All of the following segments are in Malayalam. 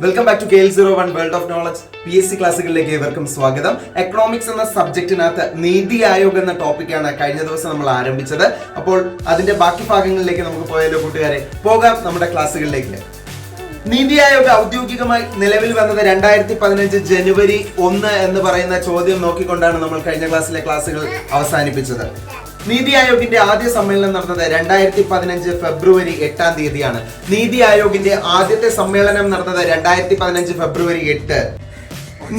Welcome back to KL01 world of knowledge PSC ക്ലാസ്സുകളിലേക്ക് ഏവർക്കും സ്വാഗതം. എക്കണോമിക്സ് എന്ന സബ്ജക്റ്റിനകത്ത് നീതി ആയോഗ് എന്ന ടോപ്പിക്കാണ് കഴിഞ്ഞ ദിവസം നമ്മൾ ആരംഭിച്ചത്. അപ്പോൾ അതിന്റെ ബാക്കി ഭാഗങ്ങളിലേക്ക് നമുക്ക് പോയാലോ കൂട്ടുകാരെ? പോകാം നമ്മുടെ ക്ലാസ്സുകളിലേക്ക്. നീതി ആയോഗ് ഔദ്യോഗികമായി നിലവിൽ വന്നത് 2015 ജനുവരി 1 എന്ന് പറയുന്ന ചോദ്യം നോക്കിക്കൊണ്ടാണ് നമ്മൾ കഴിഞ്ഞ ക്ലാസ്സിലെ ക്ലാസ്സുകൾ അവസാനിപ്പിച്ചത്. നീതി ആയോഗിന്റെ ആദ്യ സമ്മേളനം നടന്നത് 2015 ഫെബ്രുവരി 8 തീയതിയാണ്. നീതി ആയോഗിന്റെ ആദ്യത്തെ സമ്മേളനം നടന്നത് 2015 ഫെബ്രുവരി 8.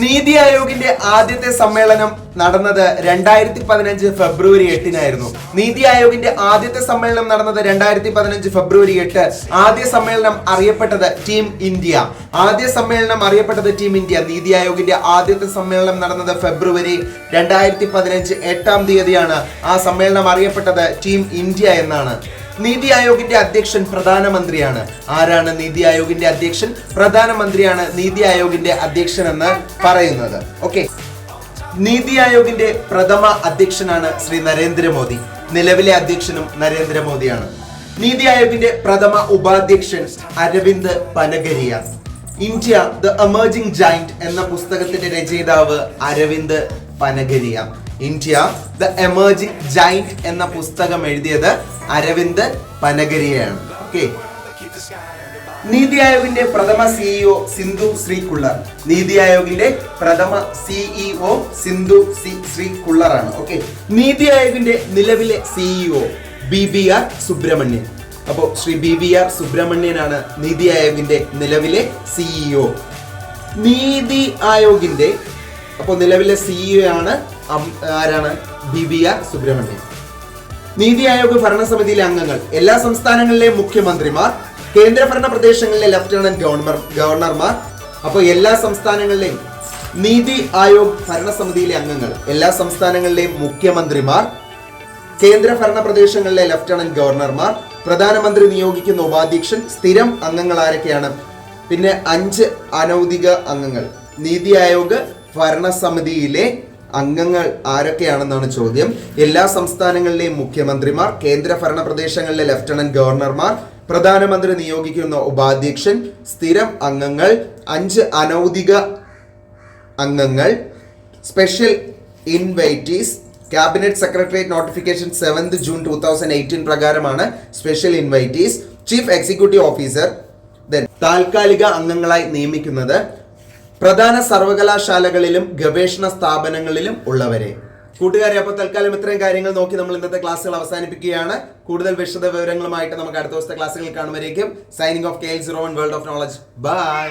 നീതി ആയോഗിന്റെ ആദ്യത്തെ സമ്മേളനം നടന്നത് 2015 ഫെബ്രുവരി 8 നീതി ആയോഗിന്റെ ആദ്യത്തെ സമ്മേളനം നടന്നത് 2015 ഫെബ്രുവരി 8. ആദ്യ സമ്മേളനം അറിയപ്പെട്ടത് ടീം ഇന്ത്യ. നീതി ആയോഗിന്റെ ആദ്യത്തെ സമ്മേളനം നടന്നത് ഫെബ്രുവരി 2015 8 തീയതിയാണ്. ആ സമ്മേളനം അറിയപ്പെട്ടത് ടീം ഇന്ത്യ എന്നാണ്. നീതി ആയോഗിന്റെ അധ്യക്ഷൻ പ്രധാനമന്ത്രിയാണ്. ആരാണ് നീതി ആയോഗിന്റെ അധ്യക്ഷൻ? പ്രധാനമന്ത്രിയാണ് നീതി ആയോഗിന്റെ അധ്യക്ഷൻ എന്ന് പറയുന്നത്. ഓക്കെ, നീതി ആയോഗിന്റെ പ്രഥമ അധ്യക്ഷനാണ് ശ്രീ നരേന്ദ്രമോദി. നിലവിലെ അധ്യക്ഷനും നരേന്ദ്രമോദിയാണ്. നീതി ആയോഗിന്റെ പ്രഥമ ഉപാധ്യക്ഷൻ Aravind Panagariya. India the emerging giant എന്ന പുസ്തകത്തിന്റെ രചയിതാവ് Aravind Panagariya. India the emerging giant എന്ന പുസ്തകം എഴുതിയത് അരവിന്ദ് പനഗരിയയാണ്. ഓക്കെ, നീതി ആയോഗിന്റെ പ്രഥമ സിഇഒ സിന്ധു ശ്രീ കുള്ളർ. നീതി ആയോഗിന്റെ പ്രഥമ സിഇഒ സിന്ധു ശ്രീ കുള്ളറാണ്. ഓക്കെ, നീതി ആയോഗിന്റെ നിലവിലെ സിഇഒ BVR സുബ്രഹ്മണ്യൻ. അപ്പോൾ ശ്രീ BVR സുബ്രഹ്മണ്യനാണ് നീതി ആയോഗിന്റെ നിലവിലെ സിഇഒ. നീതി ആയോഗിന്റെ അപ്പോൾ നിലവിലെ സിഇഒ ആണ് ആരാണ്? BVR സുബ്രഹ്മണ്യൻ. നീതി ആയോഗ് ഭരണസമിതിയിലെ അംഗങ്ങൾ എല്ലാ സംസ്ഥാനങ്ങളിലെയും മുഖ്യമന്ത്രിമാർ, കേന്ദ്രഭരണ പ്രദേശങ്ങളിലെ ലഫ്റ്റനന്റ് ഗവർണർമാർ. അപ്പോൾ എല്ലാ സംസ്ഥാനങ്ങളിലെയും നീതി ആയോഗ് ഭരണസമിതിയിലെ അംഗങ്ങൾ എല്ലാ സംസ്ഥാനങ്ങളിലെയും മുഖ്യമന്ത്രിമാർ, കേന്ദ്രഭരണ പ്രദേശങ്ങളിലെ ലഫ്റ്റനന്റ് ഗവർണർമാർ, പ്രധാനമന്ത്രി നിയോഗിക്കുന്ന ഉപാധ്യക്ഷൻ. സ്ഥിരം അംഗങ്ങൾ ആരൊക്കെയാണ്? പിന്നെ 5 അനൗദ്യോഗിക അംഗങ്ങൾ. നീതി ആയോഗ് ഭരണസമിതിയിലെ അംഗങ്ങൾ ആരൊക്കെയാണെന്നാണ് ചോദ്യം. എല്ലാ സംസ്ഥാനങ്ങളിലെയും മുഖ്യമന്ത്രിമാർ, കേന്ദ്രഭരണ പ്രദേശങ്ങളിലെ ലഫ്റ്റനന്റ് ഗവർണർമാർ, പ്രധാനമന്ത്രി നിയോഗിക്കുന്ന ഉപാധ്യക്ഷൻ, സ്ഥിരം അംഗങ്ങൾ, 5 അനൗദ്യോഗിക അംഗങ്ങൾ, special invitees. Cabinet secretariat notification 7 June 2018 പ്രകാരമാണ് special invitees. Chief executive officer. താൽക്കാലിക അംഗങ്ങളായി നിയമിക്കുന്നത് പ്രധാന സർവകലാശാലകളിലും ഗവേഷണ സ്ഥാപനങ്ങളിലും ഉള്ളവരെ. കൂട്ടുകാരെ, അപ്പോൾ തൽക്കാലം ഇത്രയും കാര്യങ്ങൾ നോക്കി നമ്മൾ ഇന്നത്തെ ക്ലാസ്സുകൾ അവസാനിപ്പിക്കുകയാണ്. കൂടുതൽ വിശദ വിവരങ്ങളുമായിട്ട് നമുക്ക് അടുത്ത ദിവസത്തെ ക്ലാസ്സുകൾ കാണുമ്പോഴേക്കും signing off KL01 world of knowledge. By.